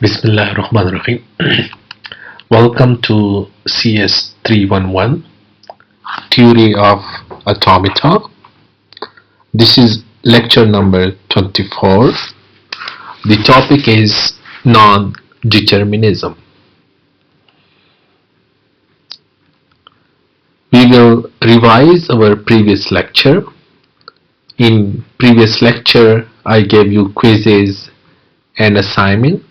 Bismillahirrahmanirrahim. Welcome to CS 311 Theory of Automata. This is lecture number 24. The topic is non-determinism. We will revise our previous lecture. In previous lecture, I gave you quizzes and assignment,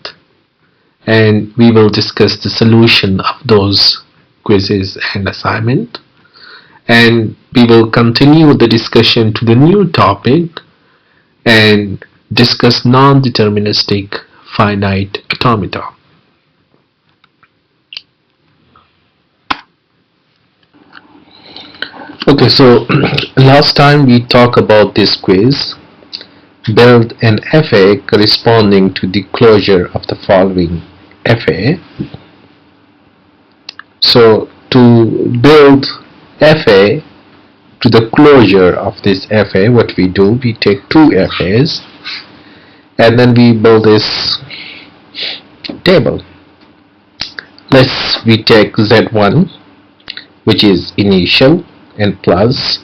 and we will discuss the solution of those quizzes and assignment, and we will continue the discussion to the new topic and discuss non-deterministic finite automata. Okay, so last time we talked about this quiz. Build an FA corresponding to the closure of the following FA. So to build FA to the closure of this FA, what we do, we take two FAs and then we build this table. We take Z1, which is initial and plus,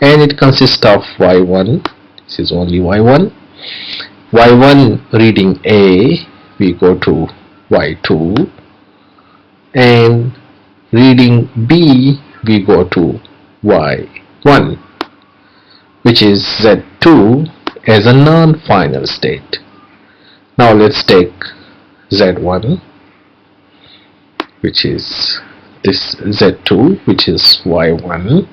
and it consists of Y1. This is only Y1. Y1 reading A, we go to Y2, and reading B, we go to Y1, which is Z2 as a non-final state. Now let's take Z1, which is this Z2, which is Y1,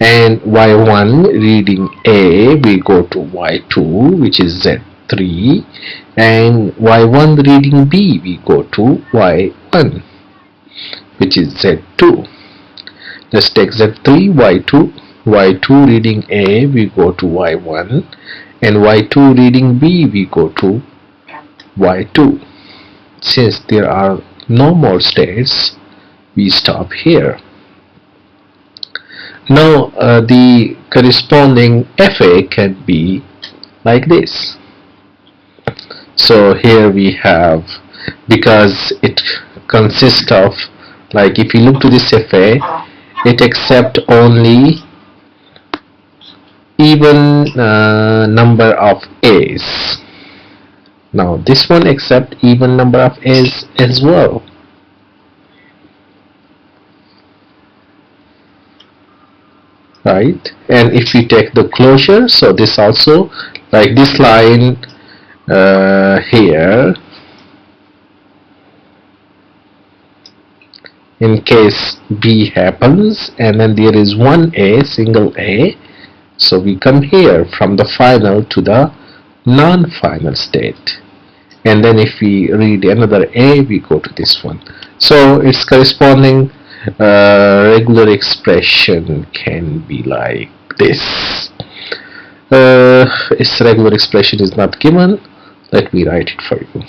and Y1 reading A, we go to Y2, which is Z3, and Y1 reading B, we go to Y1, which is Z2. Let's take Z3, Y2 reading A, we go to Y1, and Y2 reading B, we go to Y2. Since there are no more states, we stop here. Now the corresponding FA can be like this. So here we have, because it consists of, like if you look to this FA, it accepts only even number of A's. Now this one accepts even number of A's as well. Right, and if we take the closure, so this also, like this line here, in case B happens and then there is one A, single A, so we come here from the final to the non-final state, and then if we read another A, we go to this one. So its corresponding regular expression can be like this. Its regular expression is not given. Let me write it for you.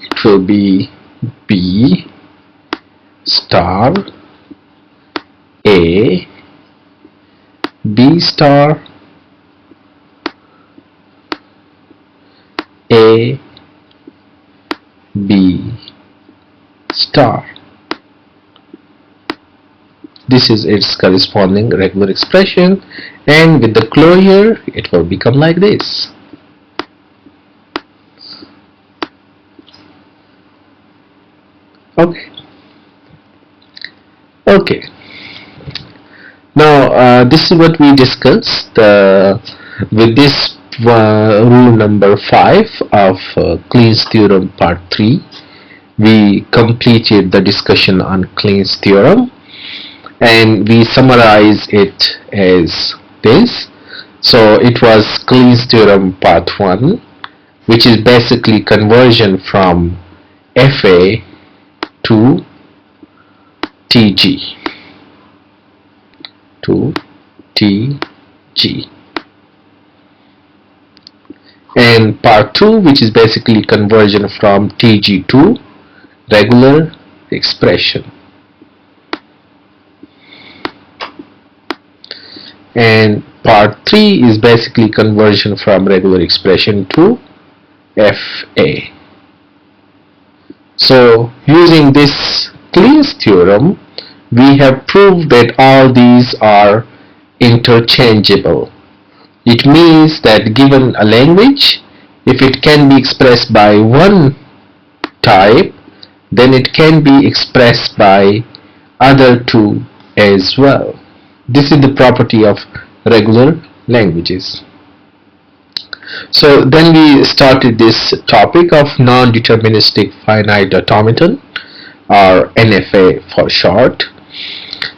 It will be B star A, B star A, B star. This is its corresponding regular expression, and with the closure it will become like this. Okay. Now this is what we discussed with this rule number 5 of Kleen's theorem part 3. We completed the discussion on Kleen's theorem, and we summarize it as this. So it was Kleen's theorem part 1, which is basically conversion from FA to TG, and part 2, which is basically conversion from TG to regular expression. And part 3 is basically conversion from regular expression to FA. So using this Clean's theorem, we have proved that all these are interchangeable. It means that given a language, if it can be expressed by one type, then it can be expressed by other two as well. This is the property of regular languages. So then we started this topic of non-deterministic finite automaton, or NFA for short.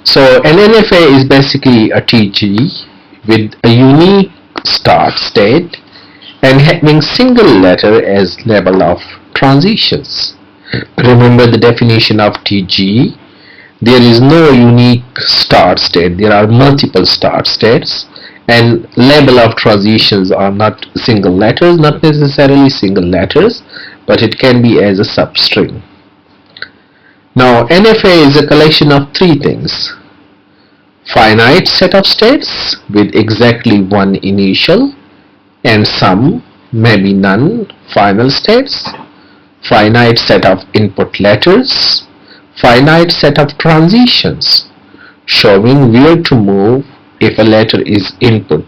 So an NFA is basically a TG with a unique start state and having single letter as label of transitions. Remember the definition of TG. There is no unique start state. There are multiple start states, and label of transitions are not single letters, not necessarily single letters, but it can be as a substring. Now NFA is a collection of three things: finite set of states with exactly one initial and some, maybe none, final states, finite set of input letters, finite set of transitions showing where to move if a letter is input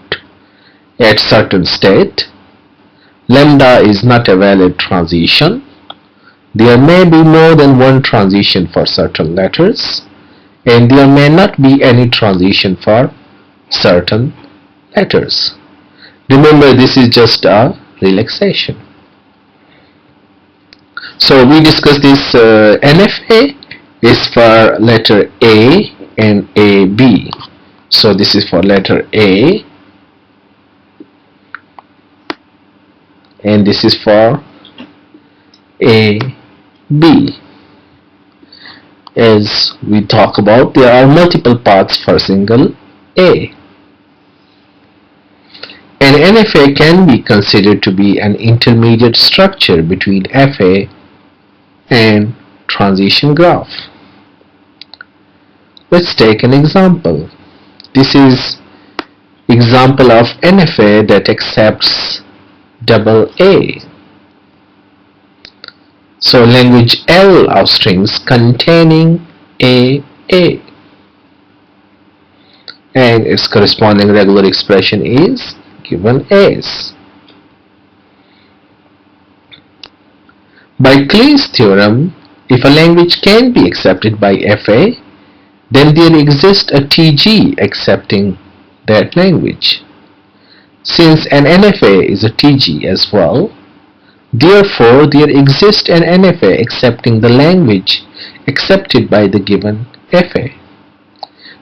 at certain state. Lambda is not a valid transition. There may be more than one transition for certain letters, and there may not be any transition for certain letters. Remember, this is just a relaxation. So we discussed this NFA is for letter A and AB. So this is for letter A, and this is for AB. As we talk about, there are multiple paths for single A. An NFA can be considered to be an intermediate structure between FA and transition graph. Let's take an example. This is example of NFA that accepts double A. So language L of strings containing AA, and its corresponding regular expression is given as. By Clean's theorem, if a language can be accepted by FA, then there exists a TG accepting that language. Since an NFA is a TG as well, therefore there exists an NFA accepting the language accepted by the given FA.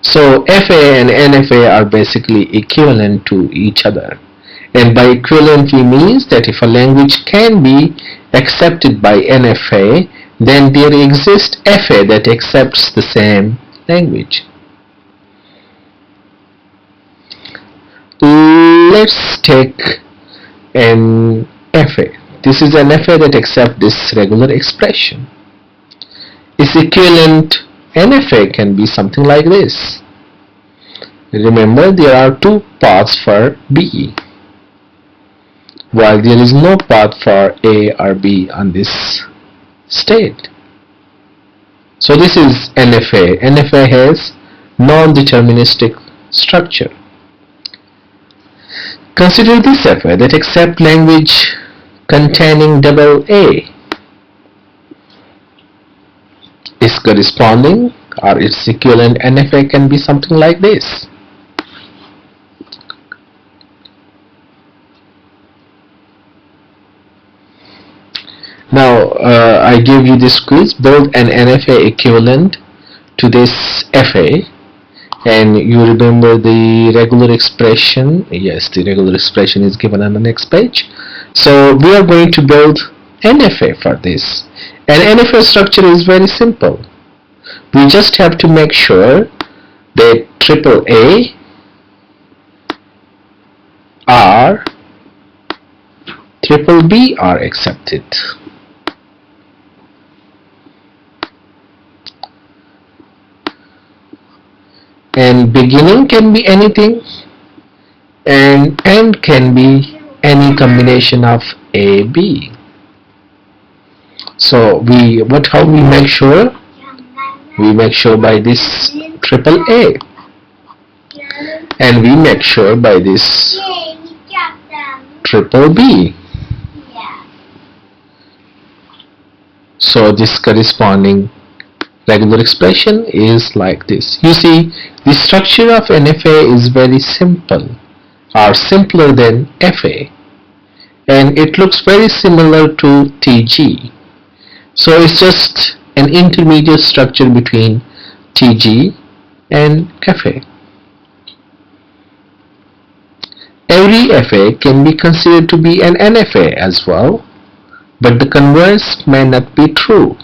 So FA and NFA are basically equivalent to each other. And by equivalent we means that if a language can be accepted by NFA, then there exists FA that accepts the same language. Let's take an FA. This is an FA that accepts this regular expression. Its equivalent NFA can be something like this. Remember, there are two paths for B, while there is no path for A or B on this state. So this is NFA. NFA has non-deterministic structure. Consider this FA that accepts language containing double A. Its corresponding or its equivalent NFA can be something like this. Now I gave you this quiz: build an NFA equivalent to this FA, and you remember the regular expression. Yes, the regular expression is given on the next page. So we are going to build NFA for this. An NFA structure is very simple. We just have to make sure that triple A or triple B are accepted. And beginning can be anything, and end can be any combination of A, B. So how we make sure? We make sure by this triple A, and we make sure by this triple B. So this corresponding regular expression is like this. You see, the structure of NFA is very simple, or simpler than FA, and it looks very similar to TG. So it's just an intermediate structure between TG and FA. Every FA can be considered to be an NFA as well, but the converse may not be true.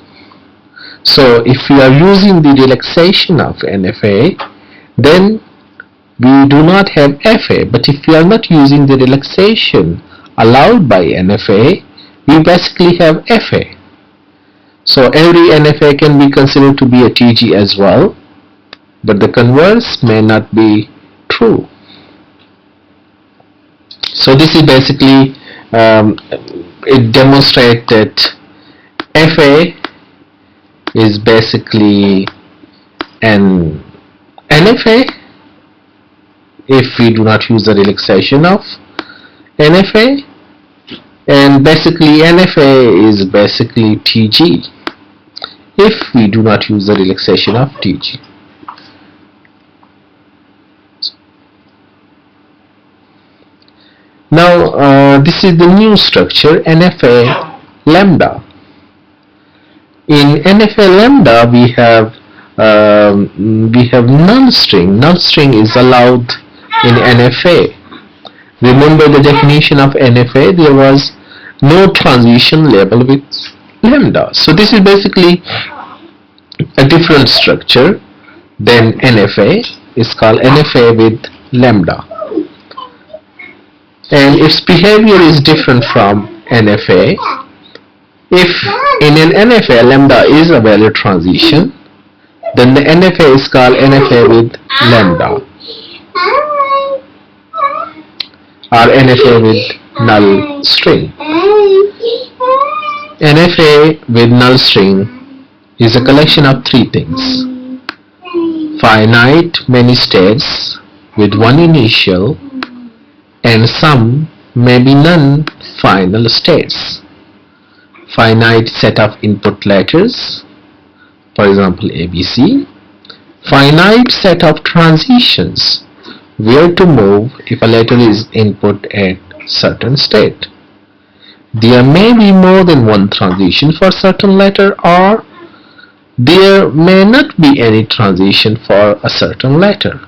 So if we are using the relaxation of NFA, then we do not have FA, but if we are not using the relaxation allowed by NFA, we basically have FA. So every NFA can be considered to be a TG as well, but the converse may not be true. So this is basically it demonstrates that FA is basically an NFA if we do not use the relaxation of NFA, and basically NFA is basically TG if we do not use the relaxation of TG. Now this is the new structure, NFA lambda. In NFA lambda we have null string. Null string is allowed in NFA. Remember the definition of NFA, there was no transition label with lambda. So this is basically a different structure than NFA. It's called NFA with lambda, and its behavior is different from NFA. If in an NFA lambda is a valid transition, then the NFA is called NFA with lambda, or NFA with null string. NFA with null string is a collection of three things: finite many states with one initial, and some, maybe none, final states. Finite set of input letters, for example ABC. Finite set of transitions, where to move if a letter is input at certain state. There may be more than one transition for certain letter, or there may not be any transition for a certain letter.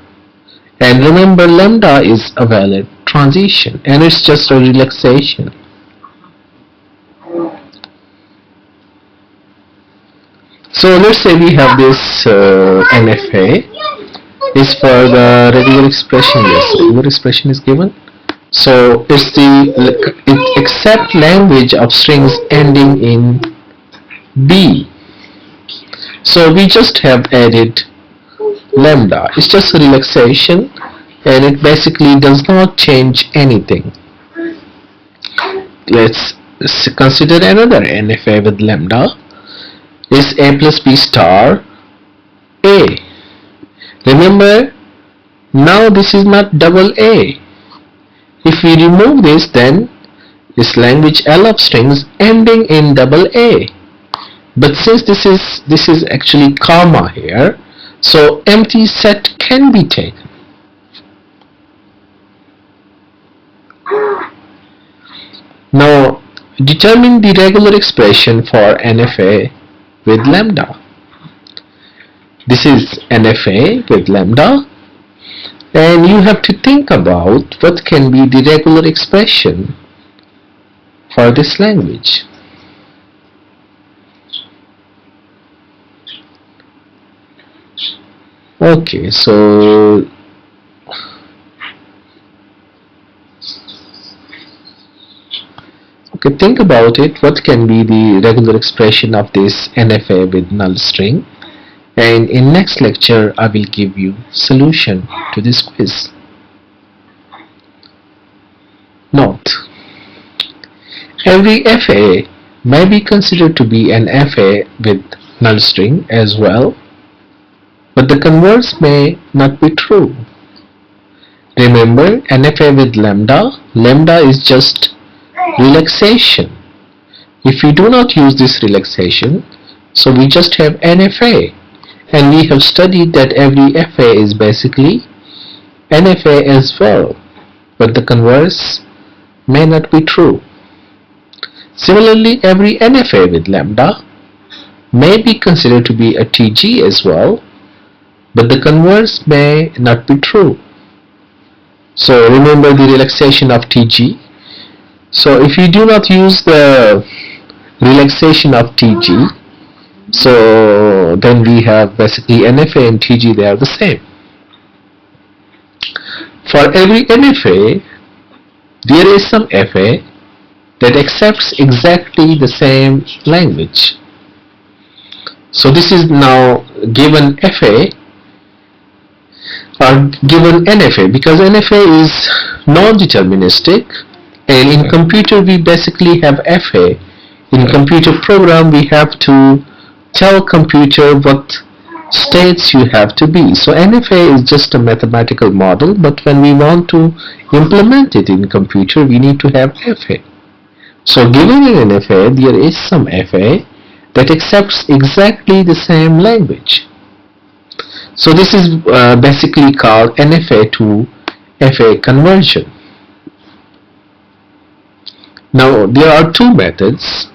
And remember, lambda is a valid transition and it's just a relaxation. So let's say we have this NFA is for the regular expression. Yes, regular expression is given. So it's it accept language of strings ending in B. So we just have added lambda. It's just a relaxation and it basically does not change anything. Let's consider another NFA with lambda. Is A plus B star A. Remember, now this is not double A. If we remove this, then this language L of strings ending in double A. But since this is actually comma here, so empty set can be taken. Now determine the regular expression for NFA with lambda. This is NFA with lambda, and you have to think about what can be the regular expression for this language. Okay, so think about it. What can be the regular expression of this NFA with null string? And in next lecture, I will give you solution to this quiz. Note: every FA may be considered to be an FA with null string as well, but the converse may not be true. Remember, NFA with lambda is just relaxation. If we do not use this relaxation, so we just have NFA, and we have studied that every FA is basically NFA as well, but the converse may not be true. Similarly, every NFA with lambda may be considered to be a TG as well, but the converse may not be true. So remember the relaxation of TG. So if you do not use the relaxation of TG, so then we have basically NFA and TG, they are the same. For every NFA, there is some FA that accepts exactly the same language. So this is now given FA or given NFA, because NFA is non-deterministic, and in computer we basically have FA. In computer program we have to tell computer what states you have to be. So NFA is just a mathematical model, but when we want to implement it in computer we need to have FA. So given an NFA, there is some FA that accepts exactly the same language. So this is basically called NFA to FA conversion. Now there are two methods.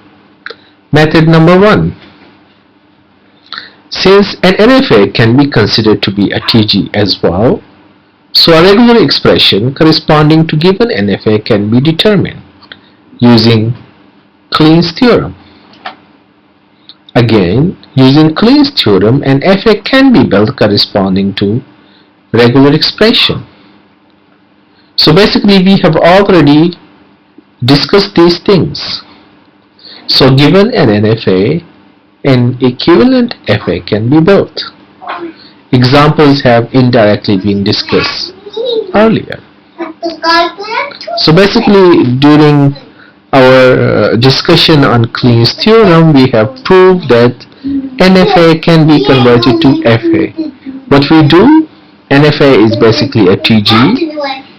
Method number one. Since an NFA can be considered to be a TG as well, so a regular expression corresponding to given NFA can be determined using Kleen's theorem. Again, using Kleen's theorem, an FA can be built corresponding to regular expression. So basically we have already discussed these things. So given an NFA, an equivalent FA can be built. Examples have indirectly been discussed earlier. So basically during our discussion on Kleen's theorem, we have proved that NFA can be converted to FA. What we do, NFA is basically a TG,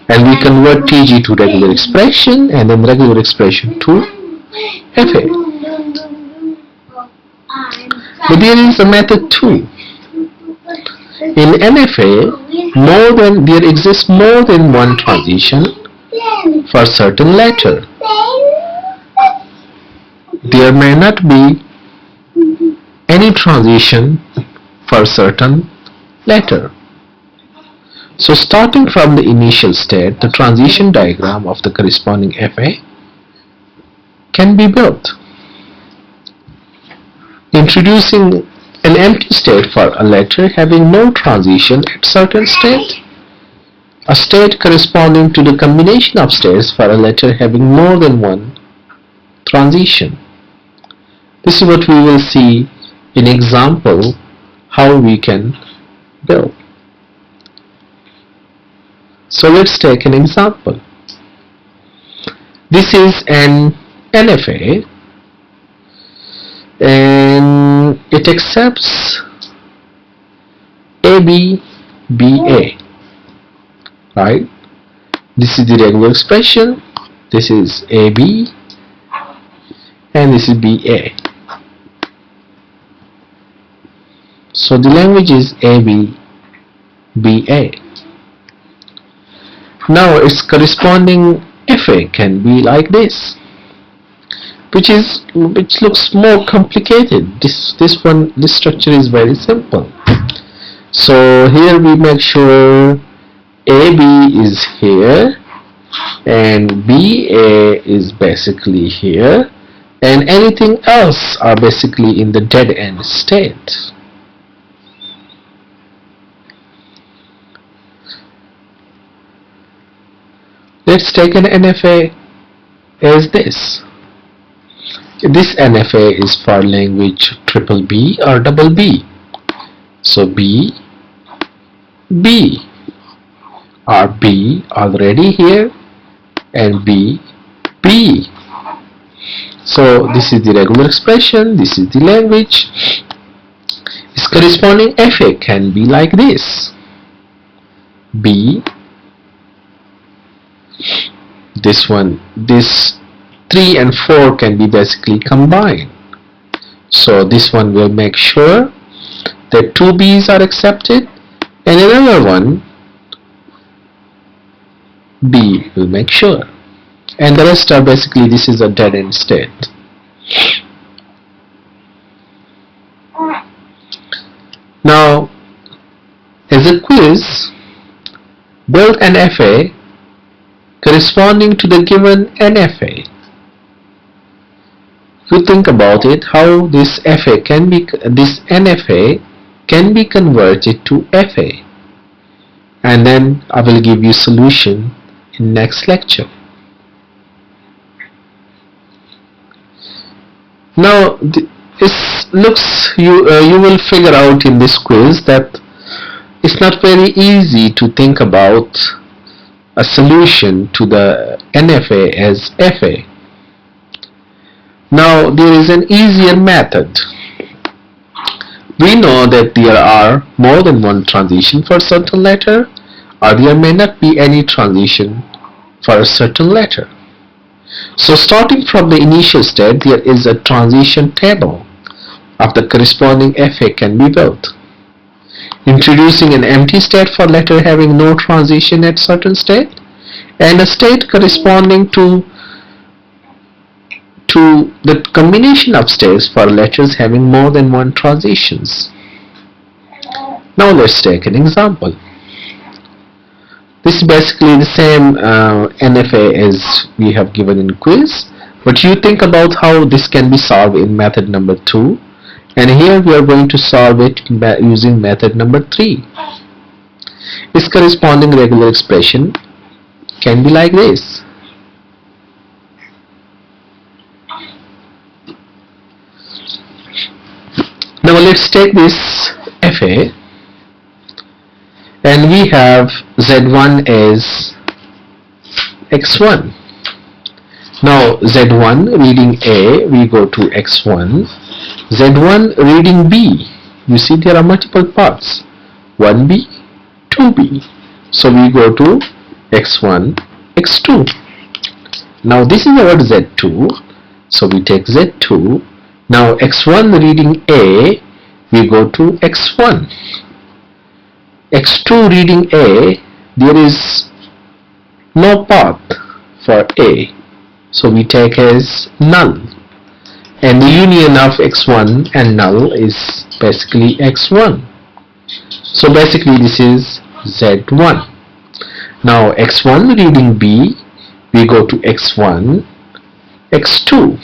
and we convert TG to regular expression, and then regular expression to FA. But there is a method 2. In NFA, there exists more than one transition for a certain letter. There may not be any transition for a certain letter. So starting from the initial state, the transition diagram of the corresponding FA can be built. Introducing an empty state for a letter having no transition at certain state, a state corresponding to the combination of states for a letter having more than one transition. This is what we will see in example how we can build. So let's take an example. This is an NFA and it accepts AB, BA, right? This is the regular expression, this is AB, and this is BA. So the language is AB, BA. Now its corresponding FA can be like this, which looks more complicated. This structure is very simple. So here we make sure AB is here and BA is basically here, and anything else are basically in the dead end state. Let's take an NFA as this. This NFA is for language triple B or double B. So B, B, or B already here, and B, B. So this is the regular expression, this is the language. Its corresponding FA can be like this. B, this one, this 3 and 4 can be basically combined. So this one will make sure that 2 B's are accepted, and another one, B, will make sure. And the rest are basically, this is a dead end state. Now, as a quiz, build an FA corresponding to the given NFA. If you think about it, how this NFA can be converted to FA, and then I will give you solution in next lecture. Now this looks, you will figure out in this quiz that it's not very easy to think about a solution to the NFA as FA. Now there is an easier method. We know that there are more than one transition for a certain letter, or there may not be any transition for a certain letter. So starting from the initial state, there is a transition table of the corresponding FA can be built. Introducing an empty state for letter having no transition at certain state, and a state corresponding to the combination of states for letters having more than one transitions. Now let's take an example. This is basically the same NFA as we have given in quiz, but you think about how this can be solved in method number 2, and here we are going to solve it using method number 3. Its corresponding regular expression can be like this. Now let's take this FA, and we have Z1 as X1. Now Z1 reading A, we go to X1. Z1 reading B, you see there are multiple parts, 1B, 2B. So we go to X1, X2. Now this is our Z2, so we take Z2. Now X1 reading A, we go to X1. X2 reading A, there is no path for A, so we take as null. And the union of X1 and null is basically X1. So basically this is Z1. Now X1 reading B, we go to X1, X2.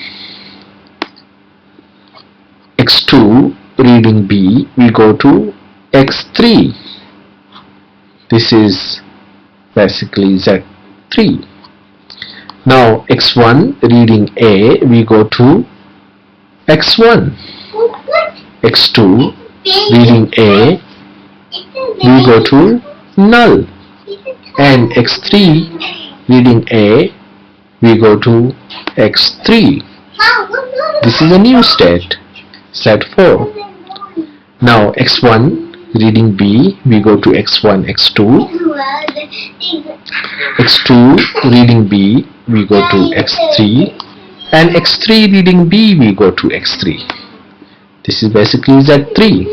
X2 reading B, we go to X3. This is basically Z3. Now X1 reading A, we go to X1. X2 reading A, we go to null. And X3 reading A, we go to X3. This is a new state, Z4. Now X1 reading B, we go to X1, X2. X2 reading B, we go to X3. And X3 reading B, we go to X3. This is basically Z3.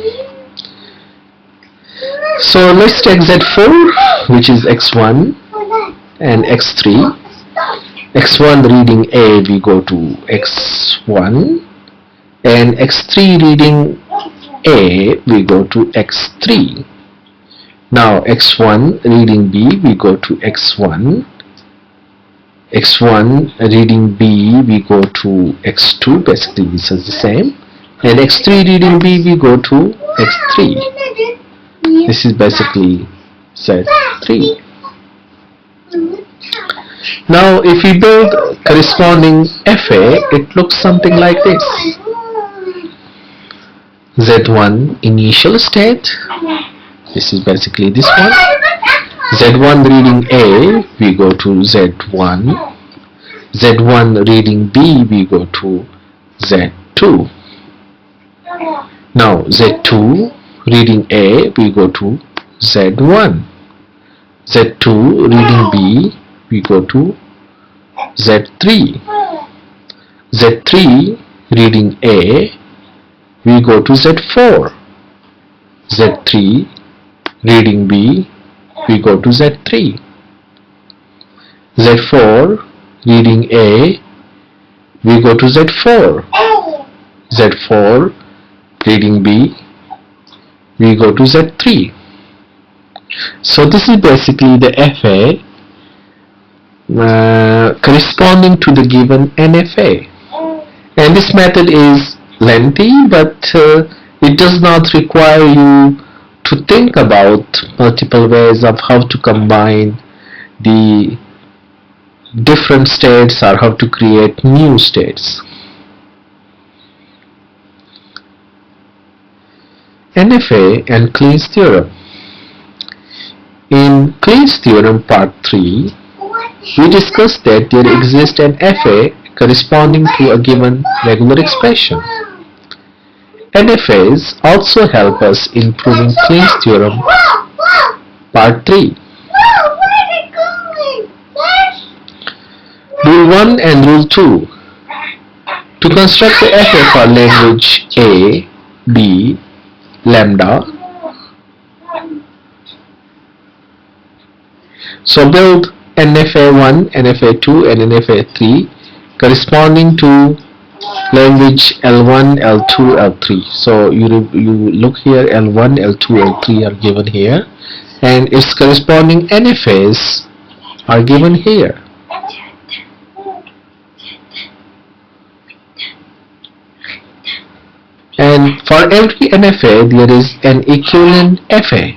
So let's take Z4, which is X1 and X3. X1 reading A, we go to X1. And X3 reading A, we go to X3. Now X1 reading B, we go to X1. X1 reading B, we go to X2, basically this is the same. And X3 reading B, we go to X3. This is basically Z3. Now if we build corresponding FA, it looks something like this. Z1 initial state, this is basically this one. Z1 reading A, we go to Z1. Z1 reading B, we go to Z2. Now Z2 reading A, we go to Z1. Z2 reading B, we go to Z3. Z3 reading A, we go to Z4. Z3 reading B, we go to Z3. Z4 reading A, we go to Z4. Z4 reading B, we go to Z3. So this is basically the FA corresponding to the given NFA. And this method is lengthy, but it does not require you to think about multiple ways of how to combine the different states or how to create new states. NFA and Kleen's theorem. In Kleen's theorem part 3, we discussed that there exists an FA corresponding to a given regular expression. NFAs also help us in proving Kleen's theorem part 3. Rule 1 and Rule 2. To construct the FA for language A, B, lambda, so build NFA1, NFA2 and NFA3 corresponding to language L1, L2, L3. So you look here, L1, L2, L3 are given here, and its corresponding NFAs are given here. And for every NFA there is an equivalent FA.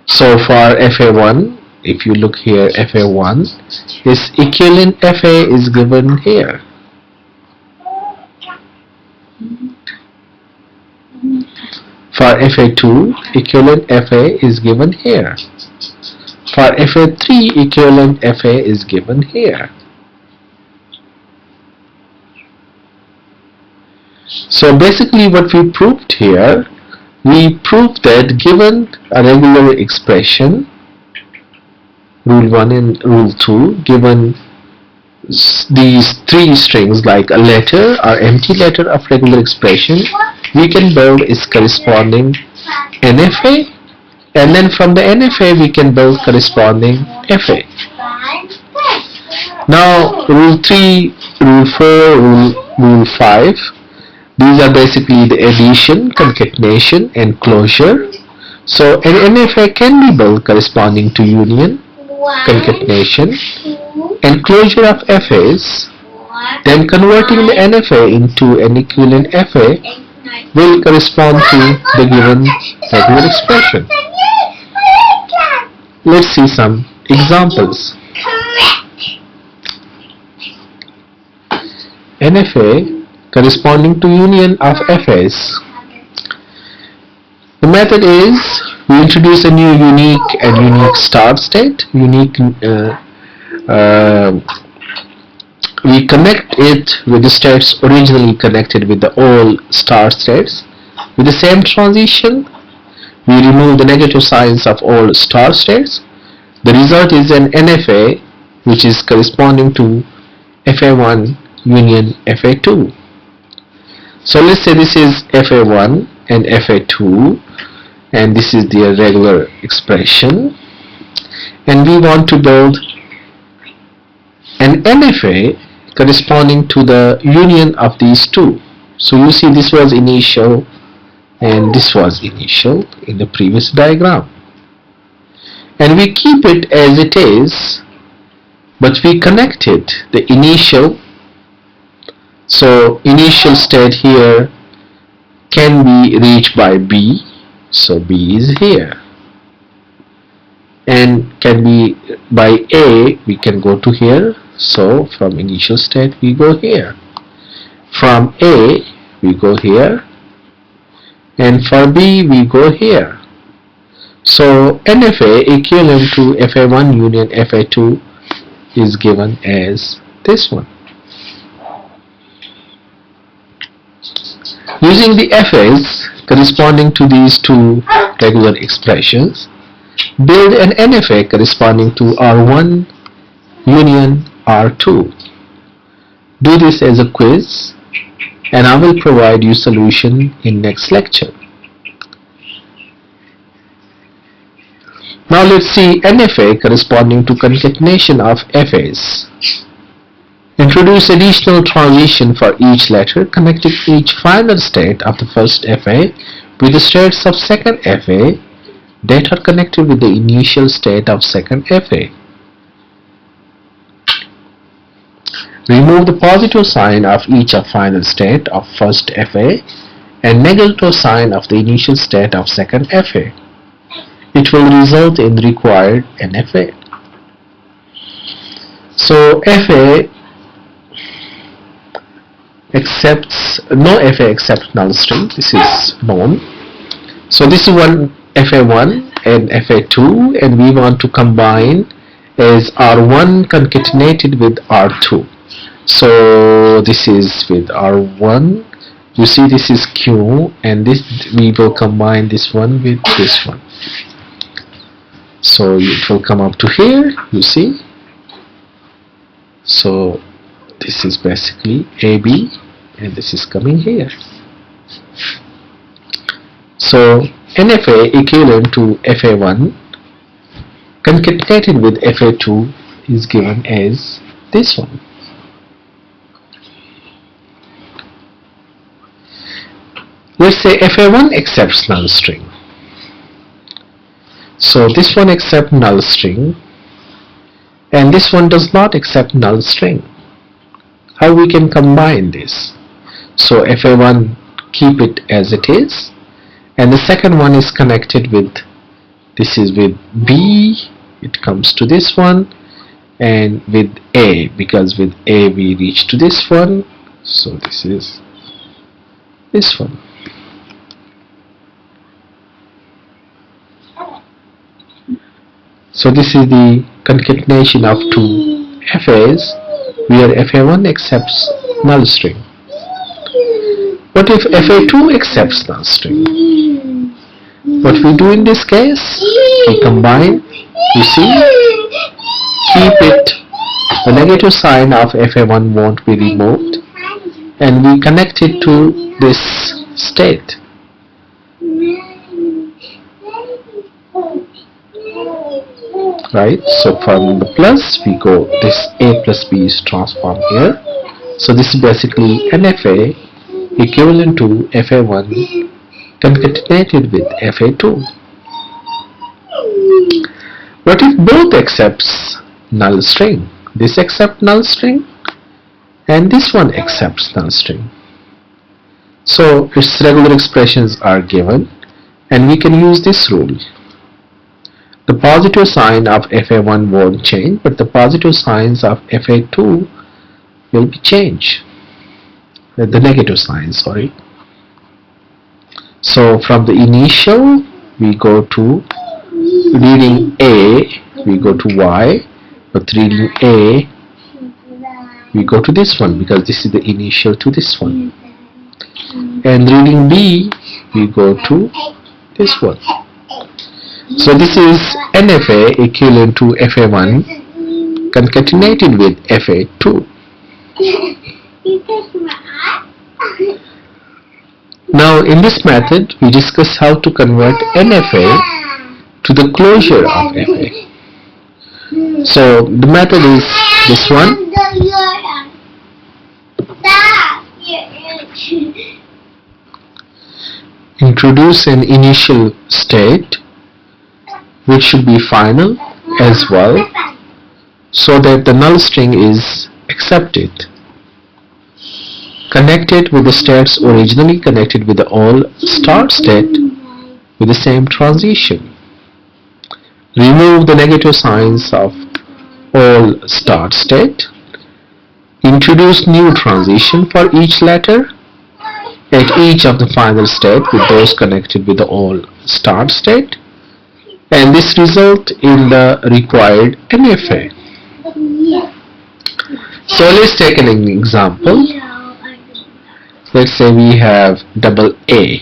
So for FA1, if you look here, FA1, its equivalent FA is given here. For FA2, equivalent FA is given here. For FA3, equivalent FA is given here. So basically what we proved here, we proved that given a regular expression, Rule 1 and Rule 2, given these three strings like a letter or empty letter of regular expression, we can build its corresponding NFA, and then from the NFA we can build corresponding FA. Now Rule 3, Rule 4, Rule 5, these are basically the addition, concatenation and closure. So an NFA can be built corresponding to union, concatenation and closure of FAs. Then converting the NFA into an equivalent FA will correspond to the given regular expression. Let's see some examples. NFA corresponding to union of FAs. The method is, we introduce a new unique and unique start state. Unique, we connect it with the states originally connected with the old start states. With the same transition, we remove the negative signs of all start states. The result is an NFA which is corresponding to FA1 union FA2. So let's say this is FA1 and FA2, and this is their regular expression, and we want to build an NFA corresponding to the union of these two. So you see this was initial and this was initial in the previous diagram, and we keep it as it is, but we connected the initial. So initial state here can be reached by B, so B is here, and can be by A, we can go to here, so from initial state we go here, from A we go here, and for B we go here. So NFA equivalent to FA1 union FA2 is given as this one. Using the FAs corresponding to these two regular expressions, build an NFA corresponding to R1 union R2. Do this as a quiz, and I will provide you solution in next lecture. Now let's see NFA corresponding to concatenation of FAs. Introduce additional transition for each letter, connecting each final state of the first FA with the states of second FA that are connected with the initial state of second FA. Remove the positive sign of each of final state of first FA and negative sign of the initial state of second FA. It will result in the required NFA. So FA accepts, no FA accepts null string. This is known. So this is one FA1 and FA2, and we want to combine as R1 concatenated with R2. So this is with R1. You see this is Q, and this we will combine this one with this one. So it will come up to here, you see. So this is basically AB, and this is coming here. So NFA equivalent to FA1 concatenated with FA2 is given as this one. Let's say FA1 accepts null string. So this one accepts null string, and this one does not accept null string. How we can combine this? So FA1 keep it as it is, and the second one is connected with, this is with B, it comes to this one, and with A, because with A we reach to this one, so this is this one. So this is the concatenation of two FAs where FA1 accepts null string. What if FA2 accepts null string? What we do in this case? We combine, you see, keep it, the negative sign of FA1 won't be removed, and we connect it to this state. Right, so from the plus we go, this A plus B is transformed here. So this is basically NFA equivalent to FA1 concatenated with FA2. What if both accepts null string? This accepts null string and this one accepts null string. So its regular expressions are given, and we can use this rule. The positive sign of FA1 won't change, but the positive signs of FA2 will be changed. The negative sign, sorry. So from the initial we go to reading A, we go to Y, but reading A we go to this one because this is the initial to this one, and reading B we go to this one. So this is NFA equivalent to FA1 concatenated with FA2. Now in this method we discuss how to convert NFA to the closure of FA. So the method is this one. Introduce an initial state which should be final as well, so that the null string is accepted. Connect it with the states originally connected with the all start state with the same transition. Remove the negative signs of all start state. Introduce new transition for each letter at each of the final state with those connected with the all start state, and this result in the required NFA. So let's take an example. Let's say we have double A.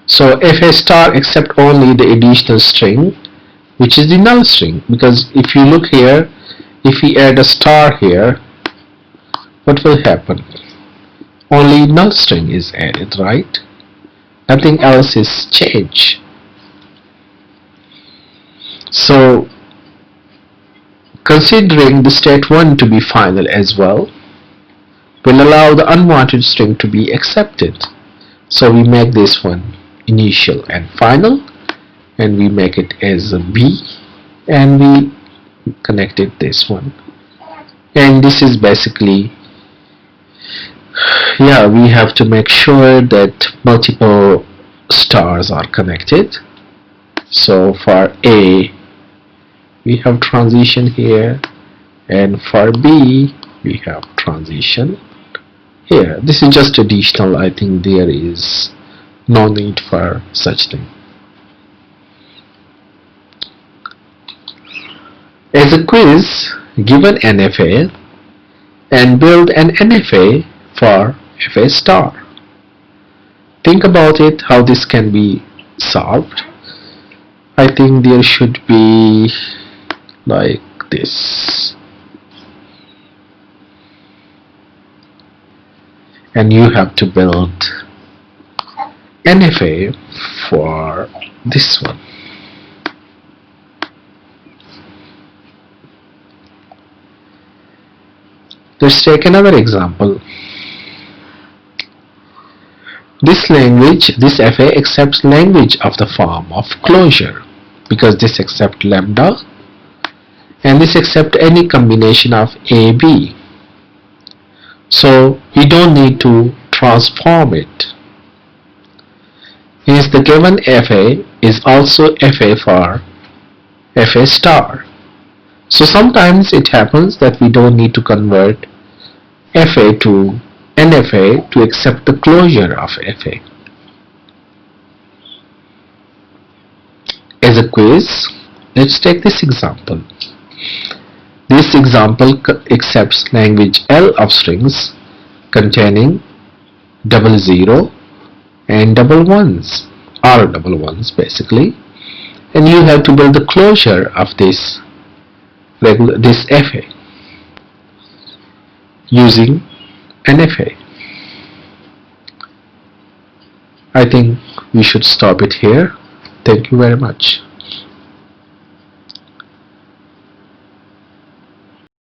So if a star accepts only the additional string, which is the null string, because if you look here, if we add a star here, what will happen? Only null string is added, right? Nothing else is changed. So considering the state 1 to be final as well, will allow the unwanted string to be accepted. So we make this one initial and final, and we make it as a B, and we connected this one. And this is basically, yeah, we have to make sure that multiple stars are connected. So for A, we have transition here, and for B, we have transition here. This is just additional. I think there is no need for such thing. As a quiz, give an NFA and build an NFA for FA star. Think about it, how this can be solved. I think there should be like this. And you have to build NFA for this one. Let's take another example. This language, this FA accepts language of the form of closure, because this accepts lambda and this accepts any combination of A, B. So we don't need to transform it. Hence the given FA is also FA for FA star. So sometimes it happens that we don't need to convert FA to NFA to accept the closure of FA. As a quiz, let's take this example. This example accepts language L of strings containing 00 and double ones, or double ones basically, and you have to build the closure of this FA using NFA. I think we should stop it here. Thank you very much.